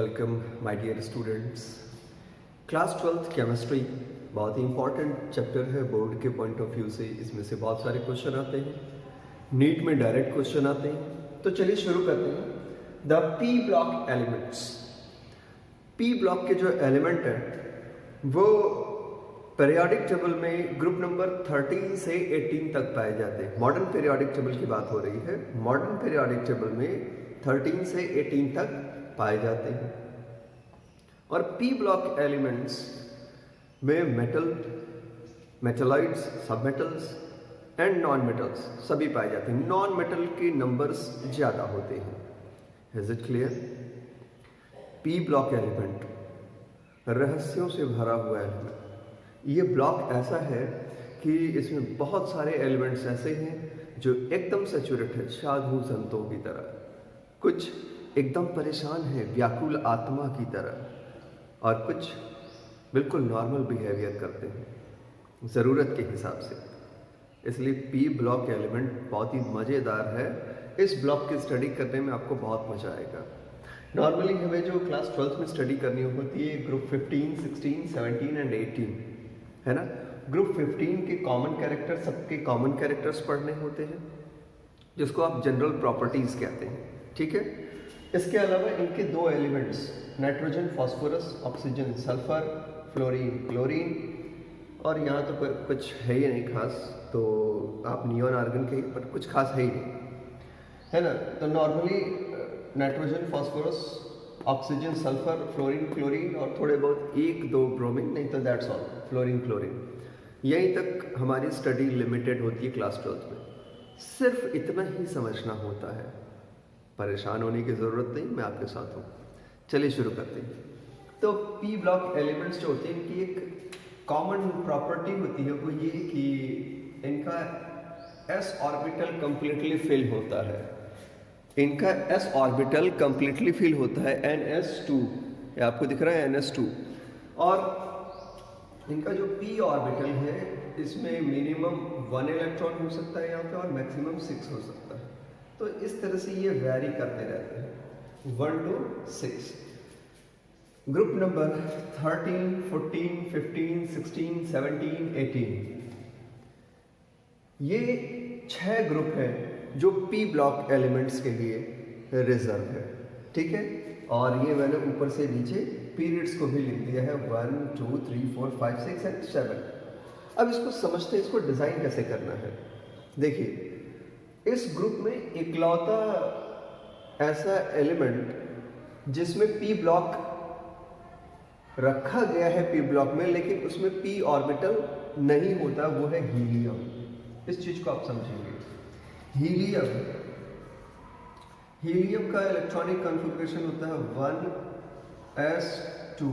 Welcome my dear students. Class 12th chemistry बहुत ही important chapter है बोर्ड के पॉइंट ऑफ व्यू से। इसमें से बहुत सारे क्वेश्चन आते हैं, नीट में डायरेक्ट क्वेश्चन आते हैं। तो चलिए शुरू करते हैं। The P block elements, P block के जो एलिमेंट है वो पीरियोडिक टेबल में ग्रुप नंबर 13 से 18 तक पाए जाते हैं। मॉडर्न पीरियोडिक टेबल की बात हो रही है। मॉडर्न पीरियोडिक टेबल में 13 से 18 तक पाए जाते हैं। और पी ब्लॉक एलिमेंट्स में metal, metalloids, submetals and non metals सभी पाए जाते हैं। नॉन मेटल के नंबर्स ज़्यादा होते हैं। Is it clear? P block element रहस्यों से भरा हुआ एलिमेंट। ये ब्लॉक ऐसा है कि इसमें बहुत सारे एलिमेंट्स ऐसे हैं जो एकदम सैचुरेट है, साधु संतों की तरह। कुछ एकदम परेशान है, व्याकुल आत्मा की तरह, और कुछ बिल्कुल नॉर्मल बिहेवियर करते हैं ज़रूरत के हिसाब से। इसलिए पी ब्लॉक एलिमेंट बहुत ही मज़ेदार है। इस ब्लॉक की स्टडी करने में आपको बहुत मज़ा आएगा। नॉर्मली हमें जो क्लास 12th में स्टडी करनी होती है ग्रुप 15, 16, 17 एंड 18 है ना। ग्रुप 15 के कॉमन कैरेक्टर, सबके कॉमन कैरेक्टर्स पढ़ने होते हैं जिसको आप जनरल प्रॉपर्टीज़ कहते हैं, ठीक है। इसके अलावा इनके दो elements nitrogen phosphorus, oxygen sulphur, fluorine chlorine, और यहाँ तो कुछ है ही नहीं खास, तो आप नियॉन आर्गन के, पर कुछ खास है ही नहीं, है ना। तो normally nitrogen phosphorus, oxygen sulphur, fluorine chlorine और थोड़े बहुत एक दो ब्रोमीन, नहीं तो दैट्स ऑल, फ्लोरीन क्लोरीन। यहीं तक हमारी स्टडी लिमिटेड होती है क्लास 12th में। सिर्फ इतना ही समझना होता है, परेशान होने की ज़रूरत नहीं, मैं आपके साथ हूँ। चलिए शुरू करते हैं। तो पी ब्लॉक एलिमेंट्स जो होते हैं इनकी एक कॉमन प्रॉपर्टी होती है, वो ये कि इनका s ऑर्बिटल कंप्लीटली फिल होता है। इनका s ऑर्बिटल कंप्लीटली फिल होता है, ns2, ये आपको दिख रहा है ns2। और इनका जो p ऑर्बिटल है इसमें मिनिमम 1 इलेक्ट्रॉन हो सकता है यहाँ पे, और मैक्सिमम 6 हो सकता है। तो इस तरह से ये वैरी करते रहते हैं 1 to 6। ग्रुप नंबर 13, 14, 15, 16, 17, 18, ये 6 ग्रुप हैं जो पी ब्लॉक एलिमेंट्स के लिए रिजर्व है, ठीक है। और ये मैंने ऊपर से नीचे पीरियड्स को भी लिख दिया है 1, 2, 3, 4, 5, 6 एंड 7। अब इसको समझते हैं, इसको डिज़ाइन कैसे करना है। देखिए, इस ग्रुप में इकलौता ऐसा एलिमेंट जिसमें पी ब्लॉक रखा गया है पी ब्लॉक में, लेकिन उसमें पी ऑर्बिटल नहीं होता, वो है हीलियम। इस चीज को आप समझेंगे। हीलियम का इलेक्ट्रॉनिक कॉन्फ़िगरेशन होता है 1s2,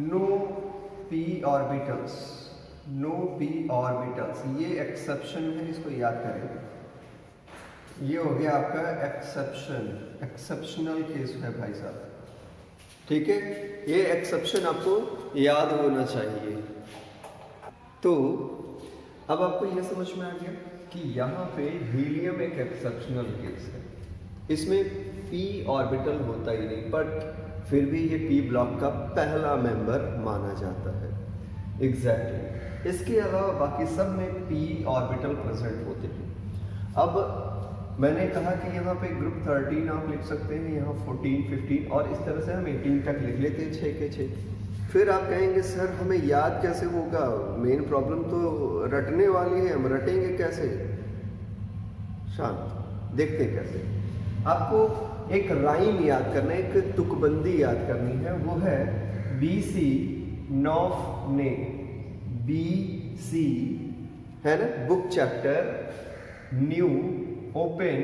no p orbitals, no p orbitals. ये एक्सेप्शन है, इसको याद करेंगे। ये हो गया आपका एक्सेप्शन, एक्सेप्शनल केस है भाई साहब, ठीक है। ये एक्सेप्शन आपको याद होना चाहिए। तो अब आपको ये समझ में आ गया कि यहाँ पे हीलियम एक एक्सेप्शनल केस है। इसमें पी ऑर्बिटल होता ही नहीं, बट फिर भी ये पी ब्लॉक का पहला मेंबर माना जाता है। एग्जैक्टली। इसके अलावा बाकी सब में पी ऑर्बिटल प्रेजेंट होते हैं। अब मैंने कहा कि यहाँ पे ग्रुप 13 आप लिख सकते हैं, यहाँ 14, 15 और इस तरह से हम 18 तक लिख लेते हैं, 6 के 6। फिर आप कहेंगे सर हमें याद कैसे होगा, मेन प्रॉब्लम तो रटने वाली है, हम रटेंगे कैसे? शांत, देखते हैं कैसे। आपको एक राइम याद करना है, एक तुकबंदी याद करनी है, वो है BC नॉफ ने, BC है ना, book chapter new open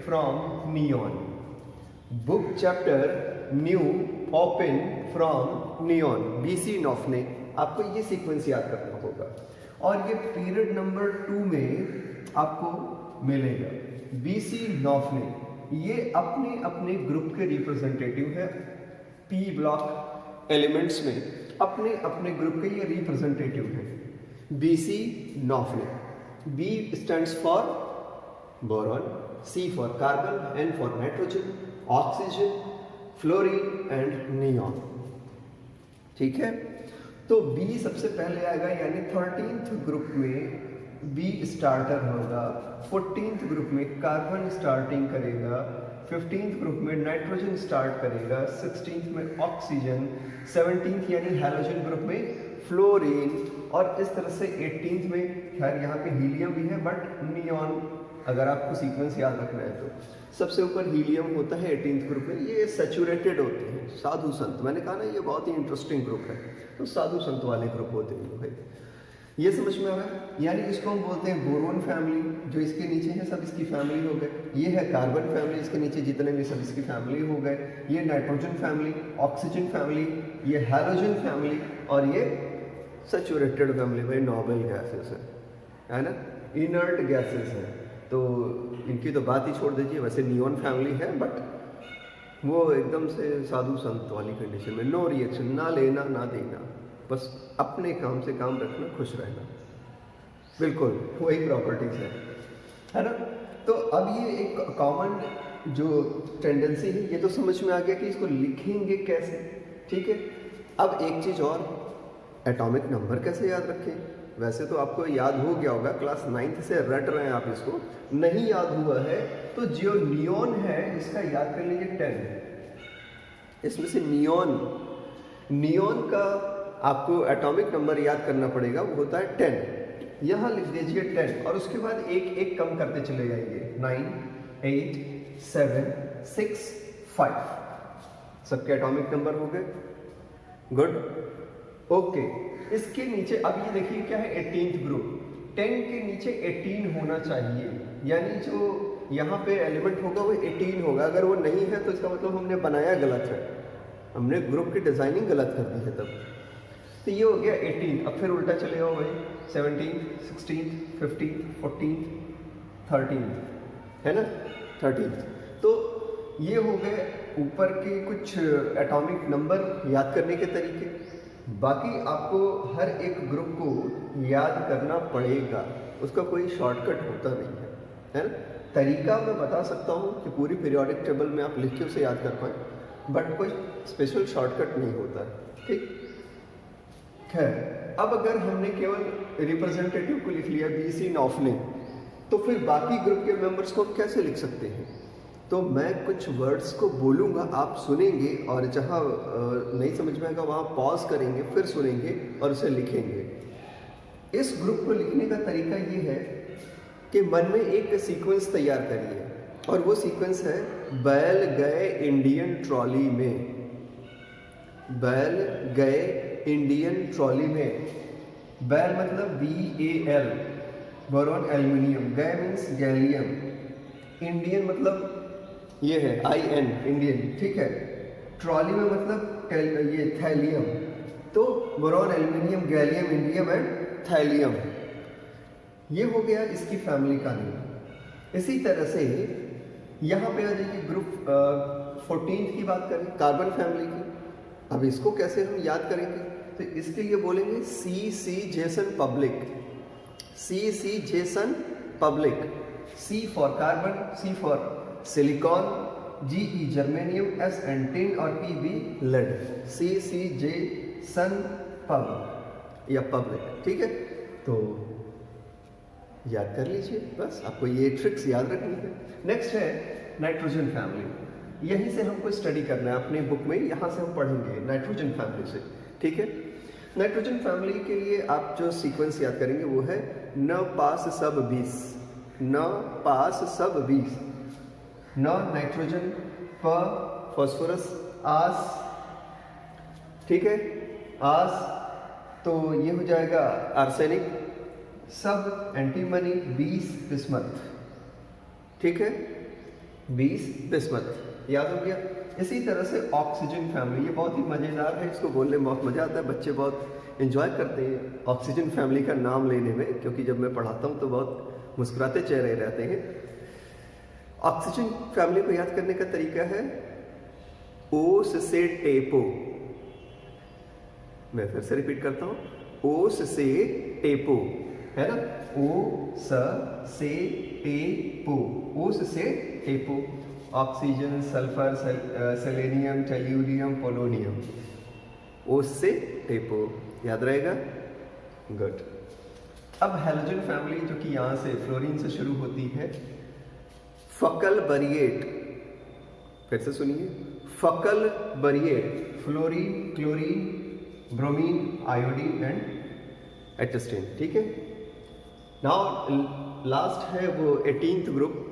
from neon, book chapter new open from neon, BC नॉफ ने। आपको ये सीक्वेंस याद करना होगा, और ये पीरियड नंबर 2 में आपको मिलेगा। BC नॉफ ने ये अपने अपने ग्रुप के रिप्रेजेंटेटिव है। पी ब्लॉक एलिमेंट्स में अपने अपने ग्रुप के ये रिप्रेजेंटेटिव है। BC नॉफ ने, B stands for boron, C for carbon, N for nitrogen, oxygen, fluorine, and neon. ठीक है, तो बी सबसे पहले आएगा, यानी 13th ग्रुप में बी स्टार्टर होगा, 14th ग्रुप में कार्बन स्टार्टिंग करेगा, 15th ग्रुप में नाइट्रोजन स्टार्ट करेगा, 16th में ऑक्सीजन, 17th यानी हैलोजन ग्रुप में फ्लोरीन, और इस तरह से 18th में, खैर यहाँ पे हीलियम भी है बट नियॉन, अगर आपको सीक्वेंस याद रखना है तो सबसे ऊपर हीलियम होता है 18th ग्रुप में। ये सैचुरेटेड होते हैं, साधु संत, मैंने कहा ना ये बहुत ही इंटरेस्टिंग ग्रुप है, तो साधु संत वाले ग्रुप होते हैं भाई, ये समझ में आ रहा है। यानी इसको हम बोलते हैं बोरोन फैमिली, जो इसके नीचे है सब इसकी फैमिली हो गए, ये है कार्बन फैमिली, इसके नीचे जितने भी सब इसकी फैमिली हो गए, ये नाइट्रोजन फैमिली, ऑक्सीजन फैमिली, ये हैलोजन फैमिली, और ये सैचुरेटेड फैमिली भाई, नोबल गैसेस है ना, इनर्ट गैसेस हैं, तो इनकी तो बात ही छोड़ दीजिए। वैसे नियॉन फैमिली है बट वो एकदम से साधु संत वाली कंडीशन में, नो रिएक्शन, ना लेना ना देना, बस अपने काम से काम रखना, खुश रहना, बिल्कुल वही प्रॉपर्टीज है ना। तो अब ये एक कॉमन जो टेंडेंसी है, ये तो समझ में आ गया कि इसको लिखेंगे कैसे। ठीक है, अब एक चीज़ और, एटॉमिक नंबर कैसे याद रखें। वैसे तो आपको याद हो गया होगा, क्लास 9th से रट रहे हैं आप इसको, नहीं याद हुआ है तो जो नियॉन है इसका याद कर लीजिए 10। इसमें से नियॉन का आपको एटॉमिक नंबर याद करना पड़ेगा, वो होता है 10। यहाँ लिख दीजिए 10 और उसके बाद एक एक कम करते चले जाएंगे, 9, 8, 7, 6, 5, सबके एटॉमिक नंबर हो गए। Good, okay. इसके नीचे अब ये देखिए क्या है, 18th ग्रुप, 10 के नीचे 18 होना चाहिए, यानी जो यहाँ पे एलिमेंट होगा वो 18 होगा। अगर वो नहीं है तो इसका मतलब हमने बनाया गलत है, हमने ग्रुप की डिजाइनिंग गलत कर दी है तब। तो ये हो गया 18। अब फिर उल्टा चले जाओ भाई, 17, 16, 15, 14, 13, है ना, 13। तो ये हो गए ऊपर के कुछ एटॉमिक नंबर याद करने के तरीके। बाकी आपको हर एक ग्रुप को याद करना पड़ेगा, उसका कोई शॉर्टकट होता नहीं है ना। तरीका मैं बता सकता हूँ कि पूरी पीरियोडिक टेबल में आप लिख के उसे याद कर पाएँ, बट कोई स्पेशल शॉर्टकट नहीं होता है। ठीक, खैर अब अगर हमने केवल रिप्रेजेंटेटिव को लिख लिया BC नॉफले, तो फिर बाकी ग्रुप के मेंबर्स को कैसे लिख सकते हैं। तो मैं कुछ वर्ड्स को बोलूँगा, आप सुनेंगे और जहाँ नहीं समझ में आएगा वहाँ पॉज करेंगे, फिर सुनेंगे और उसे लिखेंगे। इस ग्रुप को लिखने का तरीका ये है कि मन में एक सीक्वेंस तैयार करिए, और वो सीक्वेंस है बैल गए इंडियन ट्रॉली में, बैल गए इंडियन ट्रॉली में। बैल मतलब BAL, बोरोन एल्यूमिनियम, गए मीन्स गैलियम, इंडियन मतलब ये है IN, इंडियन, ठीक है। ट्रॉली में मतलब ये थैलियम, तो boron aluminium gallium indium and thallium, ये हो गया इसकी फैमिली का नेम। इसी तरह से यहाँ पे आ जाइए ग्रुप 14th की बात करें, कार्बन फैमिली की। अब इसको कैसे हम याद करेंगे, तो इसके लिए बोलेंगे CC Jason public, CC Jason public, C for carbon, C for silicon, GE germanium, SN tin और PB lead, CC Jason public या पब्लिक। ठीक है, तो याद कर लीजिए, बस आपको ये ट्रिक्स याद रखनी है। नेक्स्ट है नाइट्रोजन फैमिली, यहीं से हमको स्टडी करना है अपने बुक में, यहाँ से हम पढ़ेंगे नाइट्रोजन फैमिली से। ठीक है, नाइट्रोजन फैमिली के लिए आप जो सीक्वेंस याद करेंगे वो है न पास सब 20, न पास सब 20, न नाइट्रोजन, प फॉस्फोरस, आस, ठीक है, आस, तो ये हो जाएगा आर्सेनिक, सब एंटीमनी, 20 बिस्मथ। ठीक है, 20 बिस्मथ याद हो गया। इसी तरह से ऑक्सीजन फैमिली, ये बहुत ही मज़ेदार है, इसको बोलने में बहुत मज़ा आता है, बच्चे बहुत एंजॉय करते हैं ऑक्सीजन फैमिली का नाम लेने में, क्योंकि जब मैं पढ़ाता हूँ तो बहुत मुस्कुराते चेहरे रहते हैं। ऑक्सीजन फैमिली को याद करने का तरीका है ओस से टेपो, मैं फिर से रिपीट करता हूँ, ओस से टेपो, है ना, ओ स से टेपो, ओस से टेपो। Oxygen, sulphur, selenium, tellurium, polonium. O से टेपो, याद रहेगा? गुड। अब हैलोजन फैमिली जो कि यहाँ से फ्लोरीन से शुरू होती है, फकल बरिएट, फिर से सुनिए, फकल बरिएट, fluorine, chlorine, bromine, iodine and astatine. ठीक है। नाउ लास्ट है वो 18th ग्रुप,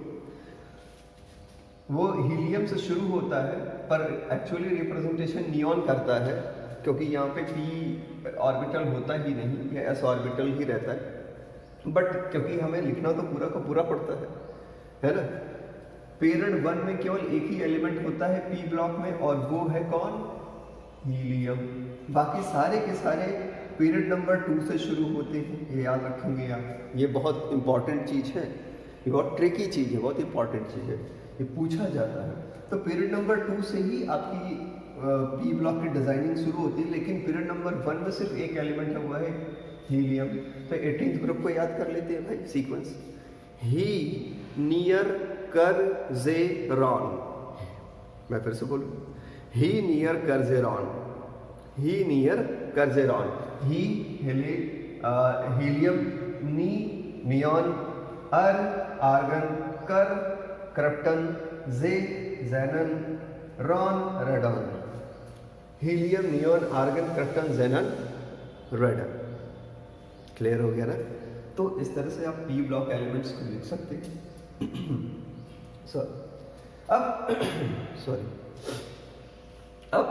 वो हीलियम से शुरू होता है पर एक्चुअली रिप्रेजेंटेशन नियॉन करता है, क्योंकि यहाँ पे p ऑर्बिटल होता ही नहीं, ये s ऑर्बिटल ही रहता है। बट क्योंकि हमें लिखना तो पूरा का पूरा पड़ता है ना। पीरियड 1 में केवल एक ही एलिमेंट होता है p ब्लॉक में, और वो है कौन? हीलियम। बाकी सारे के सारे पीरियड नंबर 2 से शुरू होते हैं, ये याद रखेंगे आप। ये बहुत इंपॉर्टेंट चीज़ है, ये बहुत ट्रिकी चीज़ है, बहुत इंपॉर्टेंट चीज़ है, ये पूछा जाता है। तो पीरियड नंबर 2 से ही आपकी पी ब्लॉक की डिजाइनिंग शुरू होती है, लेकिन पीरियड नंबर 1 में सिर्फ एक एलिमेंट है, हुआ है हीलियम। तो 18th ग्रुप को याद कर लेते हैं भाई, सीक्वेंस। ही नियर कर जे रॉन, मैं फिर से बोलूं, ही नियर कर जे रॉन, ही नियर कर जे रॉन। ही हीलियम, नी नियॉन, अर आर्गन, कर क्रिप्टन, जे ज़ेनन, रॉन radon. Helium, neon, argon, krypton, xenon, radon. Clear हो गया ना? तो इस तरह से आप पी ब्लॉक एलिमेंट्स को लिख सकते हैं। अब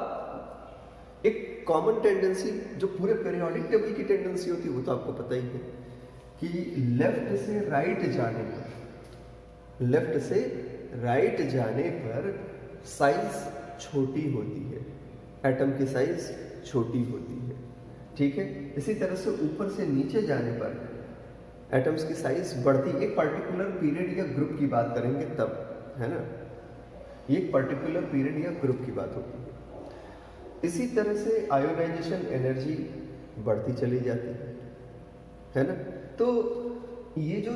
एक कॉमन टेंडेंसी जो पूरे पीरियोडिक टेबल की टेंडेंसी होती है, वो तो आपको पता ही है कि लेफ्ट से राइट जाने पर साइज छोटी होती है, एटम की साइज छोटी होती है। ठीक है। इसी तरह से ऊपर से नीचे जाने पर एटम्स की साइज बढ़ती, एक पर्टिकुलर पीरियड या ग्रुप की बात करेंगे तब, है ना, एक पर्टिकुलर पीरियड या ग्रुप की बात होती है। इसी तरह से आयोनाइजेशन एनर्जी बढ़ती चली जाती है ना। तो ये जो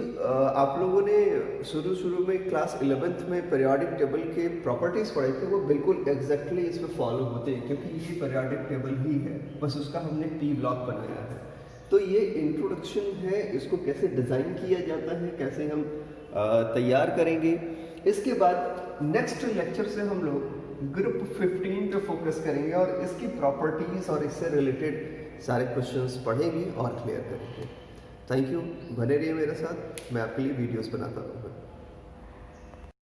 आप लोगों ने शुरू में क्लास 11th में पीरियोडिक टेबल के प्रॉपर्टीज पढ़े थे, वो बिल्कुल एग्जैक्टली इसमें फॉलो होते हैं, क्योंकि ये पीरियोडिक टेबल ही है, बस उसका हमने पी ब्लॉक बनाया है। तो ये इंट्रोडक्शन है, इसको कैसे डिज़ाइन किया जाता है, कैसे हम तैयार करेंगे। इसके बाद नेक्स्ट लेक्चर से हम लोग ग्रुप 15 पे फोकस करेंगे और इसकी प्रॉपर्टीज और इससे रिलेटेड सारे क्वेश्चंस पढ़ेंगे और क्लियर करेंगे। थैंक यू, बने रहिए मेरे साथ, मैं आपके लिए वीडियोस बनाता रहूँगा।